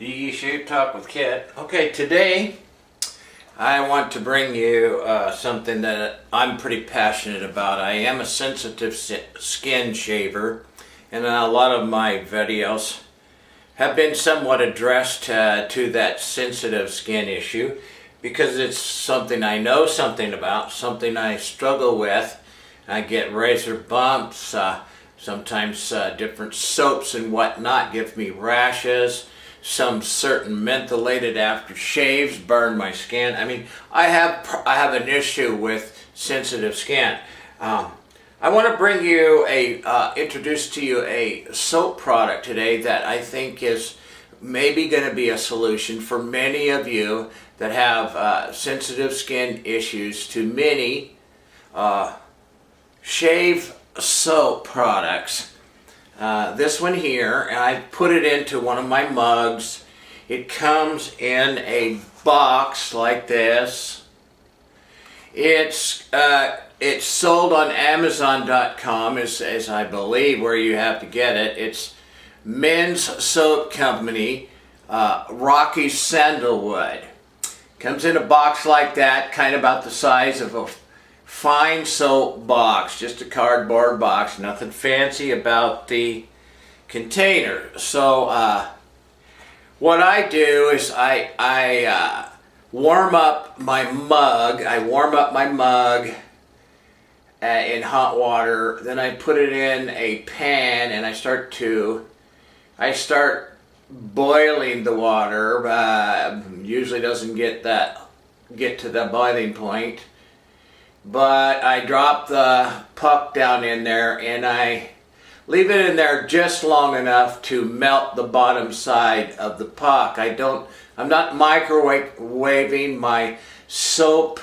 You should talk with Kit. Okay, today I want to bring you something that I'm pretty passionate about. I am a sensitive skin shaver, and a lot of my videos have been somewhat addressed to that sensitive skin issue because it's something I know something about, something I struggle with. I get razor bumps, sometimes different soaps and whatnot give me rashes. Some certain mentholated aftershaves burn my skin. I mean, I have an issue with sensitive skin. I want to bring you introduce to you a soap product today that I think is maybe going to be a solution for many of you that have sensitive skin issues to many shave soap products. This one here, and I put it into one of my mugs. It comes in a box like this. It's sold on Amazon.com, as I believe where you have to get it. It's men's soap company, Rocky Sandalwood. Comes in a box like that, kind of about the size of a fine soap box, just a cardboard box, nothing fancy about the container. So what I do is I warm up my mug. I warm up my mug in hot water, then I put it in a pan and I start boiling the water. Usually doesn't get to the boiling point. But I drop the puck down in there and I leave it in there just long enough to melt the bottom side of the puck. I'm not microwaving my soap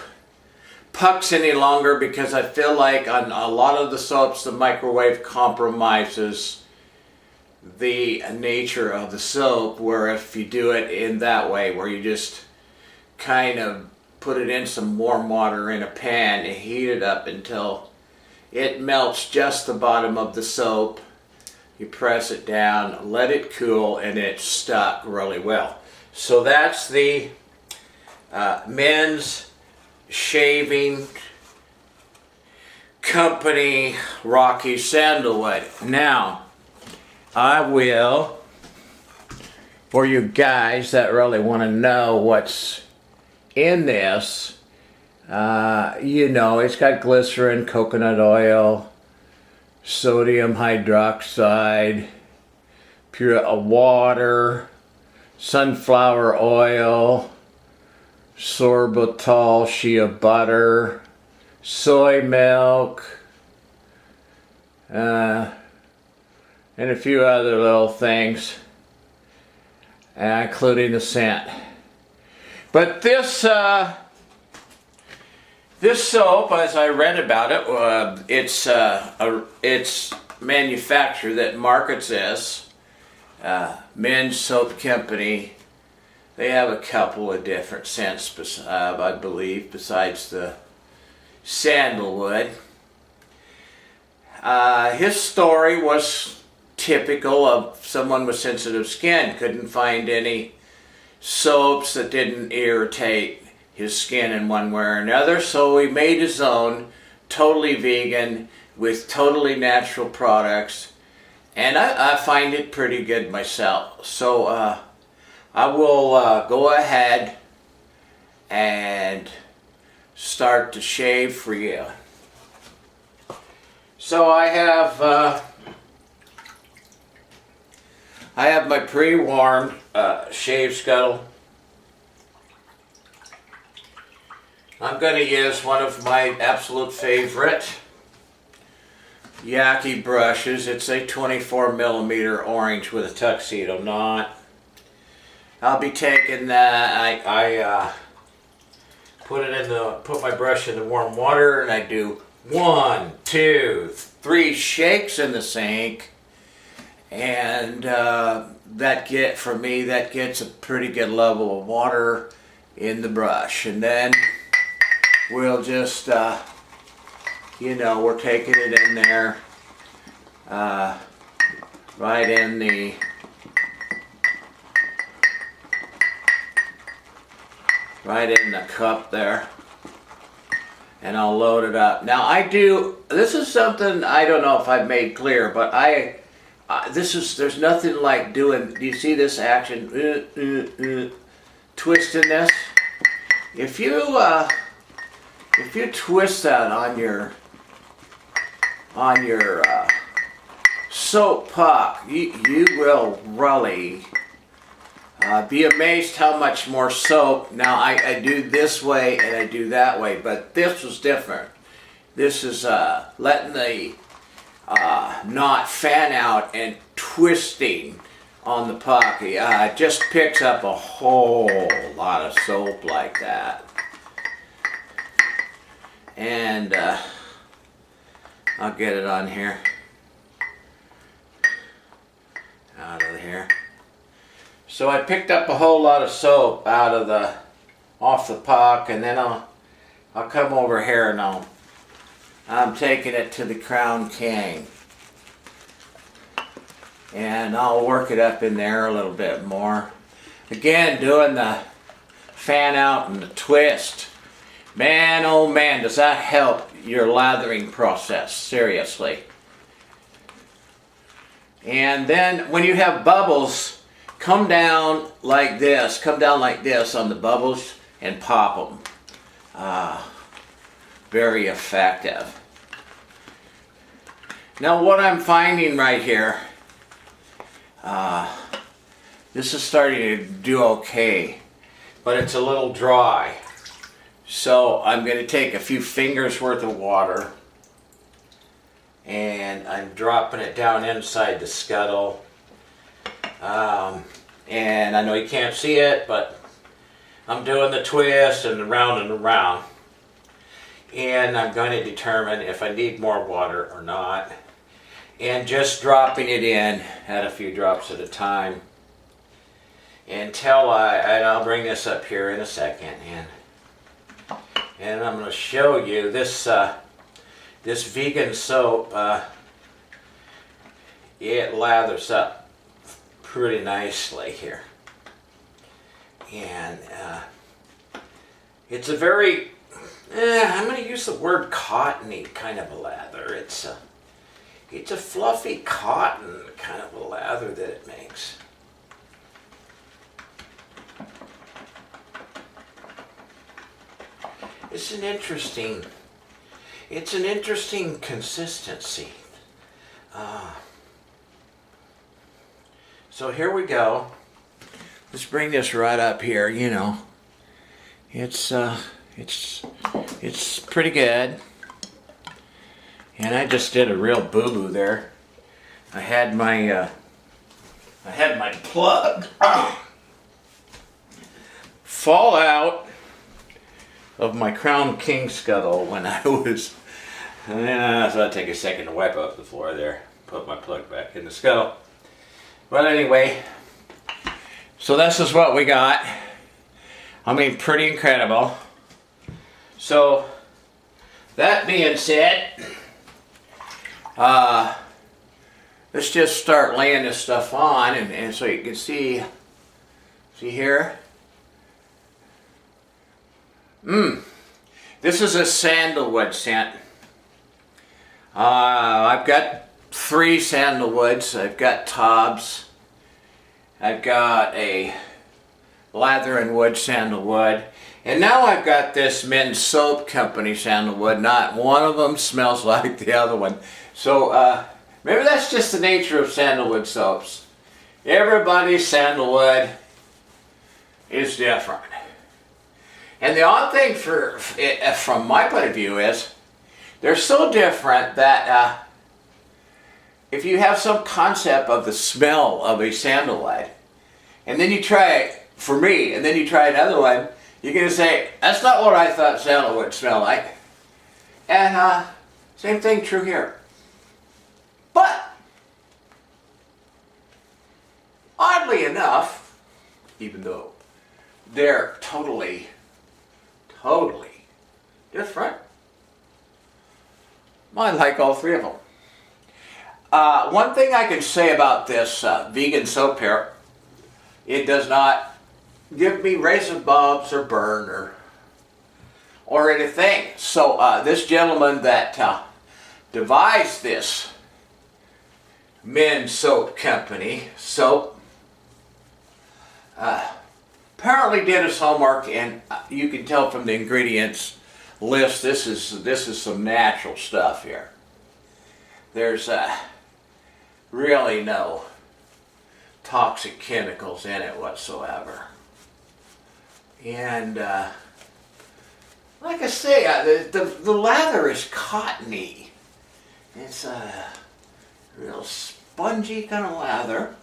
pucks any longer because I feel like on a lot of the soaps the microwave compromises the nature of the soap, where if you do it in that way, where you just kind of put it in some warm water in a pan and heat it up until it melts just the bottom of the soap. You press it down, let it cool, and it's stuck really well. So that's the men's shaving company, Rocky Sandalwood. Now, I will, for you guys that really want to know what's in this, it's got glycerin, coconut oil, sodium hydroxide, pure water, sunflower oil, sorbitol, shea butter, soy milk, and a few other little things, including the scent. But this soap, as I read about it, it's manufacturer that markets this, men's soap company. They have a couple of different scents, I believe, besides the sandalwood. His story was typical of someone with sensitive skin. Couldn't find any soaps that didn't irritate his skin in one way or another, so he made his own, totally vegan, with totally natural products, and I find it pretty good myself. So I will go ahead and start to shave for you. So I have my pre-warmed shave scuttle. I'm going to use one of my absolute favorite Yaki brushes. It's a 24mm orange with a tuxedo knot. I'll be taking that. I put my brush in the warm water and I do 1, 2, 3 shakes in the sink. And that gets a pretty good level of water in the brush, and then we'll just we're taking it in there right in the right in the cup there. And I'll load it up. Now this is something I don't know if I've made clear, but there's nothing like doing, do you see this action? Twisting this. If you twist that on your soap puck, you will really be amazed how much more soap. Now I do this way and I do that way, but this was different. This is letting the knot fan out and twisting on the puck. It just picks up a whole lot of soap like that. And I'll get it on here. Out of here. So I picked up a whole lot of soap off the puck, and then I'll come over here and I'm taking it to the Crown King. And I'll work it up in there a little bit more. Again, doing the fan out and the twist. Man, oh man, does that help your lathering process, seriously. And then when you have bubbles, come down like this on the bubbles and pop them. Very effective. Now what I'm finding right here, this is starting to do okay, but it's a little dry. So I'm going to take a few fingers worth of water and I'm dropping it down inside the scuttle. And I know you can't see it, but I'm doing the twist and around. And I'm going to determine if I need more water or not. And just dropping it in at a few drops at a time until I'll bring this up here in a second. And I'm going to show you this vegan soap. It lathers up pretty nicely here, and it's a very I'm going to use the word cottony kind of a lather. It's a fluffy cotton kind of a lather that it makes. It's an interesting consistency. So here we go. Let's bring this right up here. You know, it's pretty good. And I just did a real boo-boo there. I had my plug fall out of my Crown King scuttle when I was. So I'll take a second to wipe up the floor there. Put my plug back in the scuttle. But anyway, so this is what we got. I mean, pretty incredible. So, that being said, let's just start laying this stuff on, and so you can see here. This is a sandalwood scent. I've got 3 sandalwoods. I've got Taubes. I've got a lather and wood sandalwood. And now I've got this men's soap company sandalwood. Not one of them smells like the other one. So maybe that's just the nature of sandalwood soaps. Everybody's sandalwood is different. And the odd thing from my point of view is they're so different that if you have some concept of the smell of a sandalwood, and then you try it, for me, and then you try another one, you're going to say, that's not what I thought sandalwood smelled like. And same thing true here. But, oddly enough, even though they're totally different, I like all 3 of them. One thing I can say about this vegan soap here, it does not give me razor bumps or burn or anything. So this gentleman that devised this men's soap company, apparently did his homework, and you can tell from the ingredients list this is some natural stuff here. There's really no toxic chemicals in it whatsoever. And like I say, the lather is cottony. It's a real spongy kind of lather.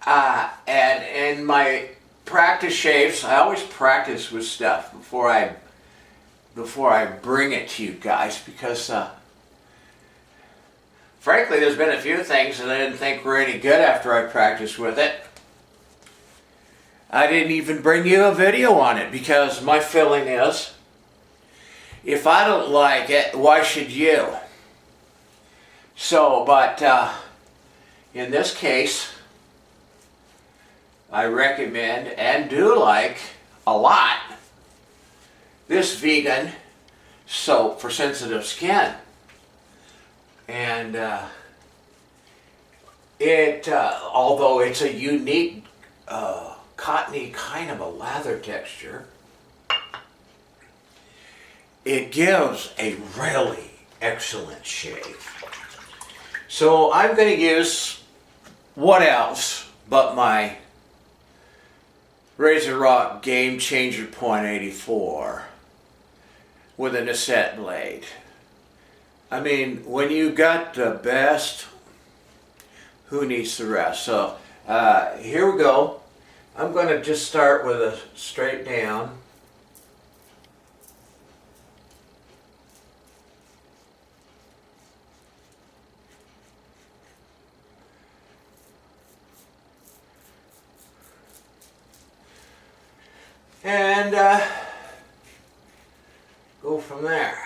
And in my practice shaves, I always practice with stuff before I bring it to you guys, because frankly, there's been a few things that I didn't think were any good after I practiced with it. I didn't even bring you a video on it because my feeling is, if I don't like it, why should you? So, but in this case, I recommend and do like a lot this vegan soap for sensitive skin. And although it's a unique cottony kind of a lather texture, it gives a really excellent shave. So I'm going to use what else but my Razor Rock Game Changer .84 with an Aset blade. I mean, when you got the best, who needs the rest? So here we go. I'm going to just start with a straight down. And go from there.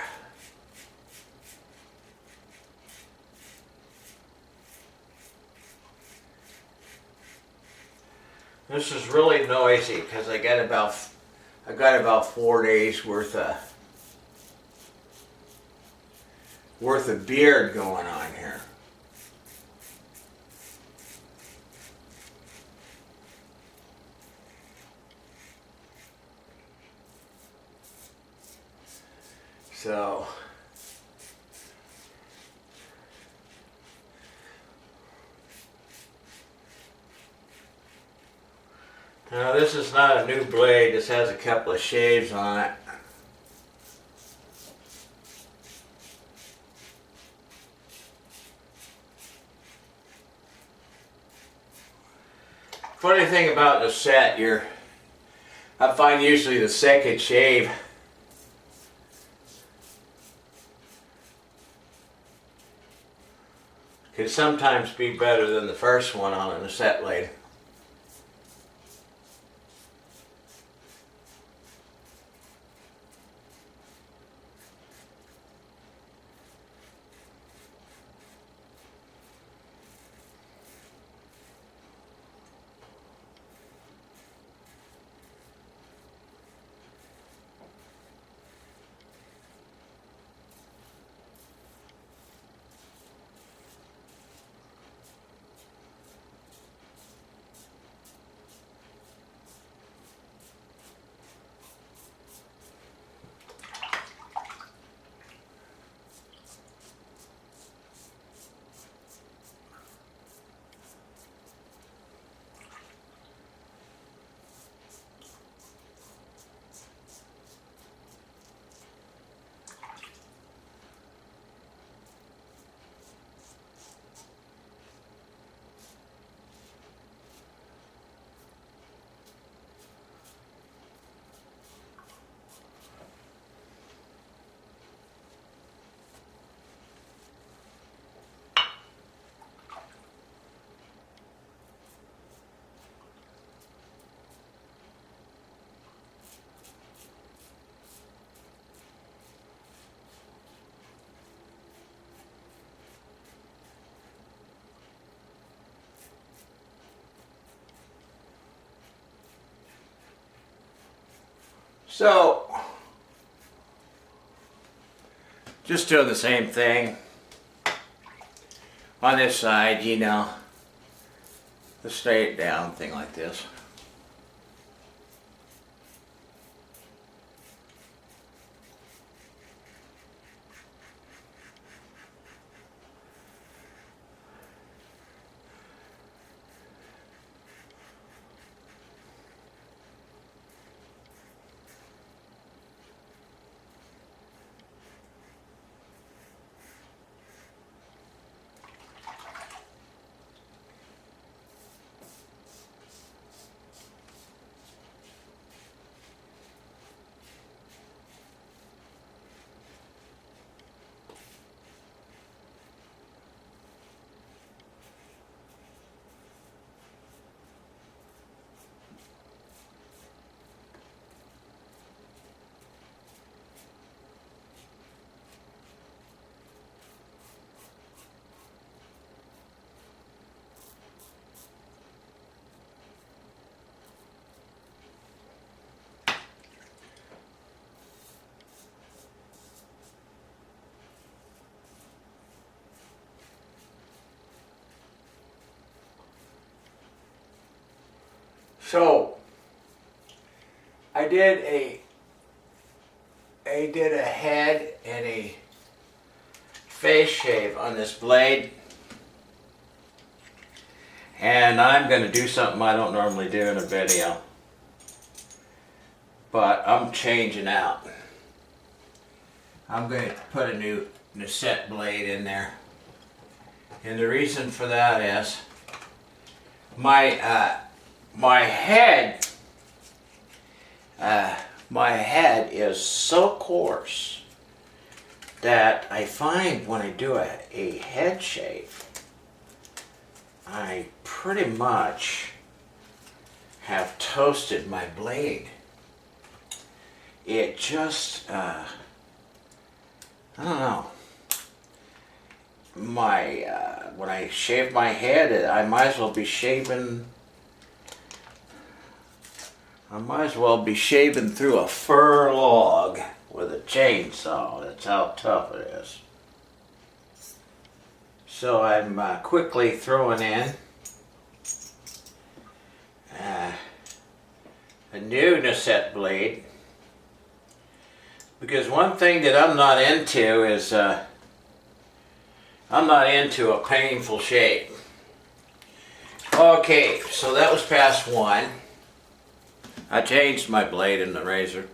This is really noisy because I got about 4 days worth of beard going on here. So now this is not a new blade, this has a couple of shaves on it. Funny thing about the set, I find usually the second shave can sometimes be better than the first one on an Aset blade. So, just doing the same thing on this side, you know, the straight down thing like this. So I did a head and a face shave on this blade, and I'm going to do something I don't normally do in a video, but I'm changing out. I'm going to put a new set blade in there, and the reason for that is my head is so coarse that I find when I do a head shave, I pretty much have toasted my blade. It just, I don't know. When I shave my head, I might as well be shaving through a fir log with a chainsaw. That's how tough it is. So I'm quickly throwing in a new Nasset blade, because one thing that I'm not into is I'm not into a painful shave. Okay, so that was pass one. I changed my blade in the razor.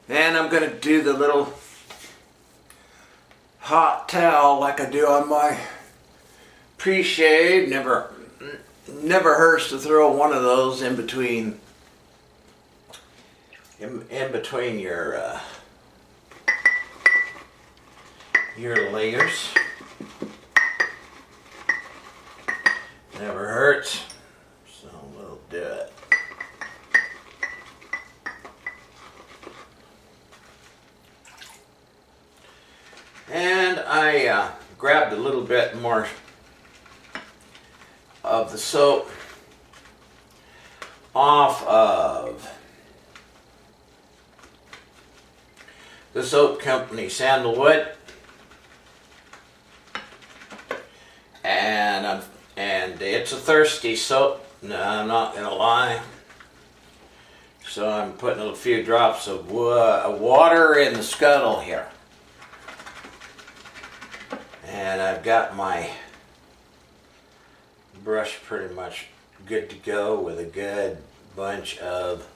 And I'm going to do the little hot towel like I do on my pre-shave. Never hurts to throw one of those in between your layers. Never hurts, so we'll do it. And I grabbed a little bit more of the soap off of the soap company Sandalwood, and it's a thirsty soap. No, I'm not gonna lie. So I'm putting a few drops of water in the scuttle here, and I've got my brush pretty much good to go with a good bunch of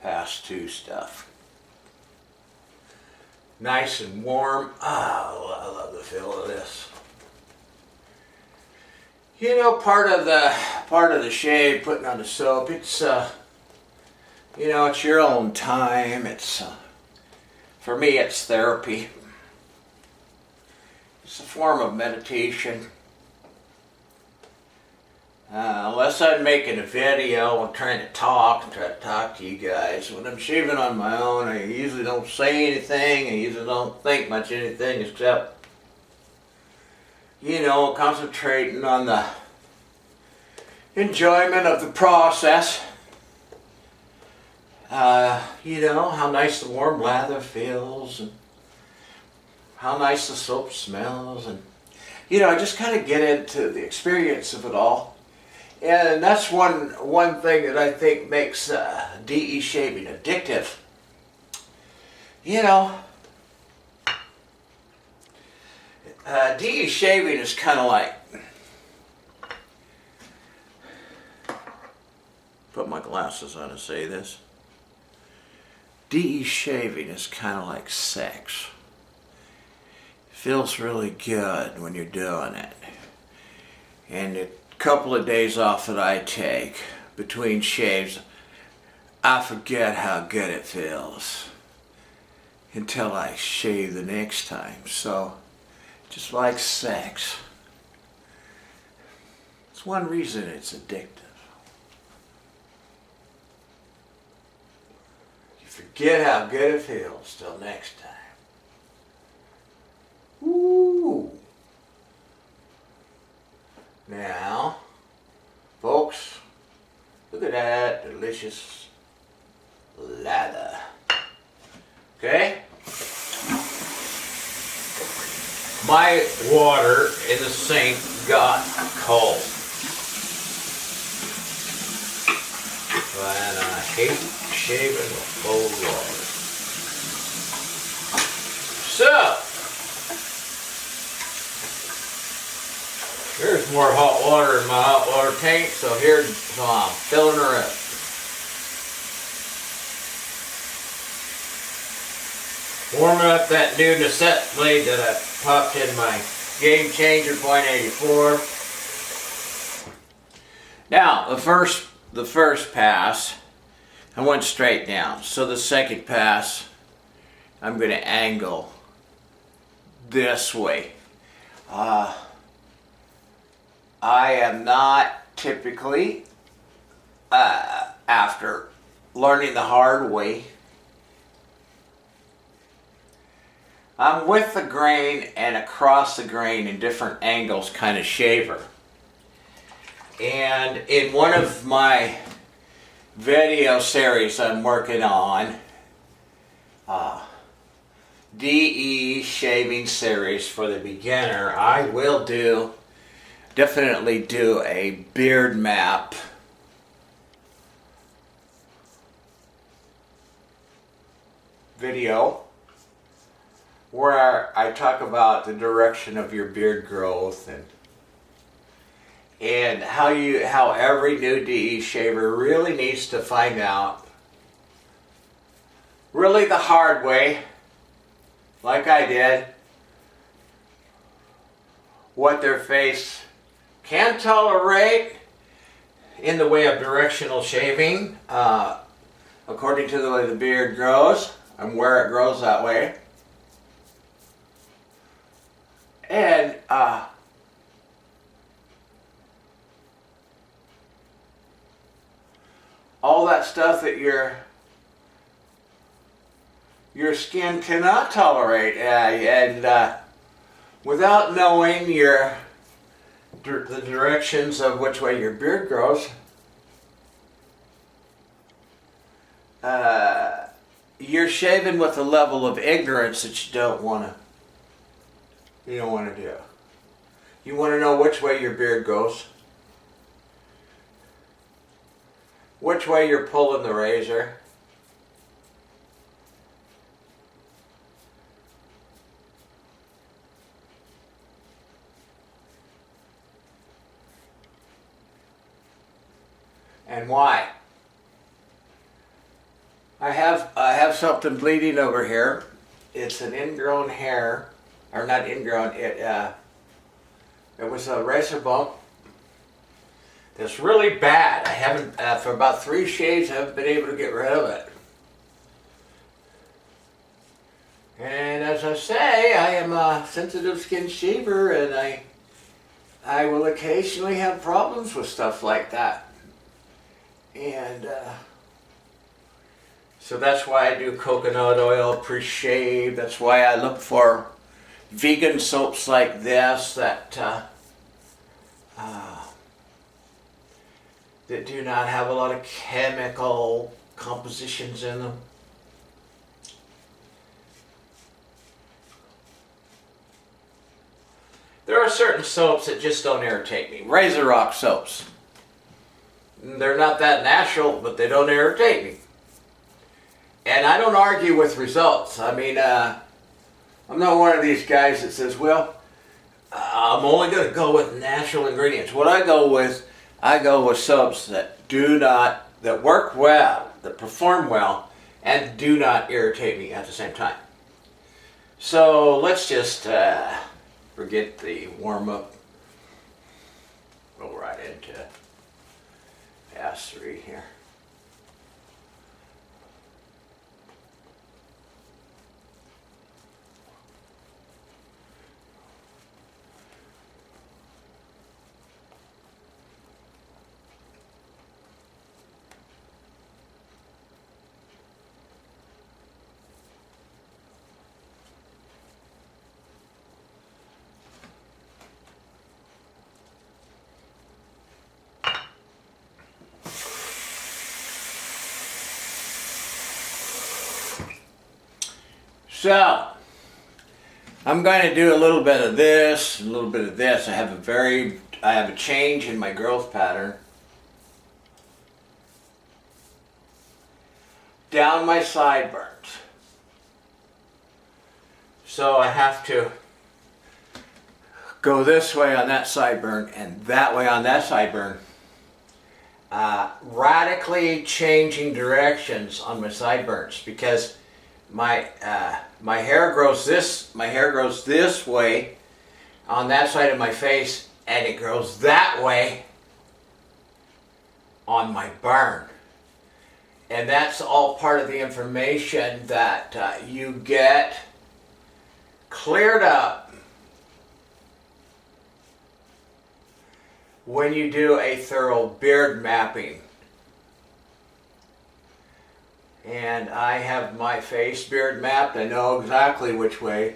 past two stuff. Nice and warm. Oh, I love the feel of this. You know, part of the shave, putting on the soap, it's you know, it's your own time. It's for me, it's therapy. It's a form of meditation. Unless I'm making a video and try to talk to you guys. When I'm shaving on my own, I usually don't say anything. I usually don't think much of anything except, you know, concentrating on the enjoyment of the process. You know, how nice the warm lather feels and how nice the soap smells, and you know, I just kind of get into the experience of it all. And that's one thing that I think makes DE shaving addictive. You know, DE shaving is kind of like, put my glasses on to say this. DE shaving is kind of like sex. Feels really good when you're doing it. And a couple of days off that I take between shaves, I forget how good it feels until I shave the next time. So, just like sex. It's one reason it's addictive. Forget how good it feels till next time. Ooh. Now, folks, look at that delicious lather. Okay? My water in the sink got cold. And I hate shaving with cold water. So, here's more hot water in my hot water tank, so I'm filling her up. Warming up that new Nacette blade that I popped in my Game Changer .84. Now, the first pass, I went straight down. So the second pass, I'm going to angle this way. I am not typically, after learning the hard way, I'm with the grain and across the grain in different angles kind of shaver. And in one of my video series I'm working on, DE shaving series for the beginner, I will definitely do a beard map video where I talk about the direction of your beard growth and how every new DE shaver really needs to find out, really the hard way, like I did, what their face can tolerate in the way of directional shaving, according to the way the beard grows and where it grows that way. And all that stuff that your skin cannot tolerate, and without knowing the directions of which way your beard grows, you're shaving with a level of ignorance that you don't want to do. You want to know which way your beard goes, which way you're pulling the razor, and why. I have something bleeding over here. It's an ingrown hair, or not ingrown. It was a razor bump. It's really bad. I haven't, for about 3 shaves, I haven't been able to get rid of it. And as I say, I am a sensitive skin shaver, and I will occasionally have problems with stuff like that. And so that's why I do coconut oil pre-shave. That's why I look for vegan soaps like this that that do not have a lot of chemical compositions in them. There are certain soaps that just don't irritate me. Razor Rock soaps. They're not that natural, but they don't irritate me. And I don't argue with results. I mean, I'm not one of these guys that says, well, I'm only going to go with natural ingredients. What I go with soaps that that work well, that perform well, and do not irritate me at the same time. So let's just forget the warm-up. Go right into pass 3 here. So, I'm going to do a little bit of this, a little bit of this. I have a change in my growth pattern. Down my sideburns. So I have to go this way on that sideburn and that way on that sideburn. Radically changing directions on my sideburns because my hair grows this way on that side of my face, and it grows that way on my burn. And that's all part of the information that you get cleared up when you do a thorough beard mapping. And I have my face beard mapped. I know exactly which way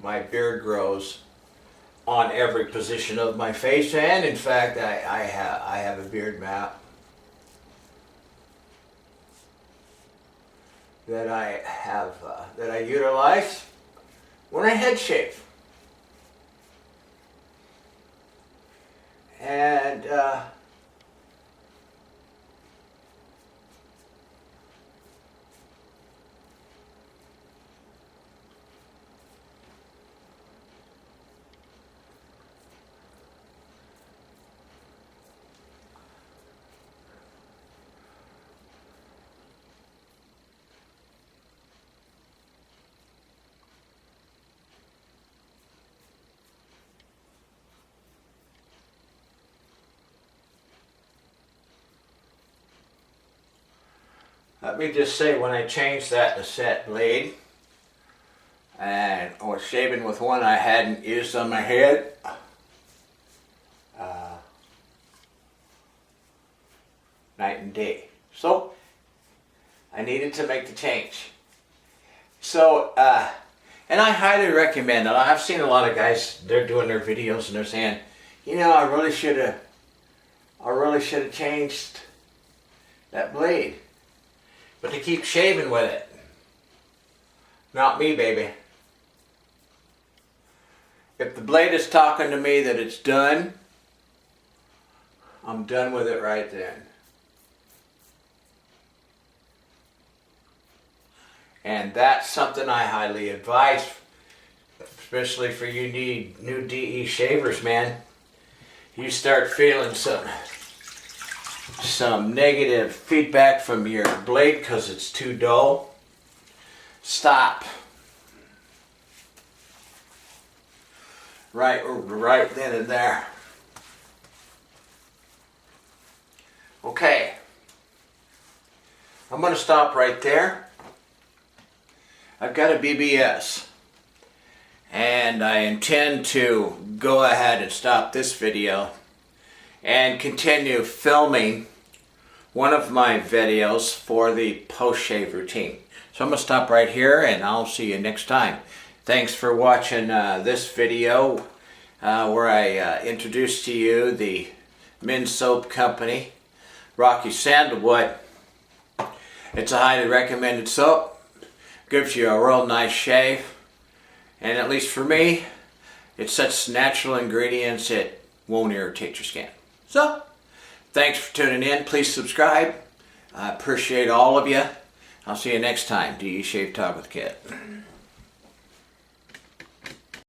my beard grows on every position of my face. And in fact, I have a beard map that I utilize when I head shave. And let me just say, when I changed that to set blade, and I was shaving with one I hadn't used on my head, night and day. So I needed to make the change. So, and I highly recommend it. I've seen a lot of guys, they're doing their videos and they're saying, you know, I really should have changed that blade. But they keep shaving with it. Not me, baby. If the blade is talking to me that it's done, I'm done with it right then. And that's something I highly advise, especially for you new DE shavers, man. You start feeling some negative feedback from your blade because it's too dull, stop. Right then and there. Okay. I'm going to stop right there. I've got a BBS. And I intend to go ahead and stop this video and continue filming one of my videos for the post-shave routine. So I'm going to stop right here and I'll see you next time. Thanks for watching this video. where I introduce to you the men's soap company, Rocky Sandalwood. It's a highly recommended soap. Gives you a real nice shave. And at least for me, it's such natural ingredients it won't irritate your skin. So, thanks for tuning in. Please subscribe. I appreciate all of you. I'll see you next time. Do You Shave Talk with Kit.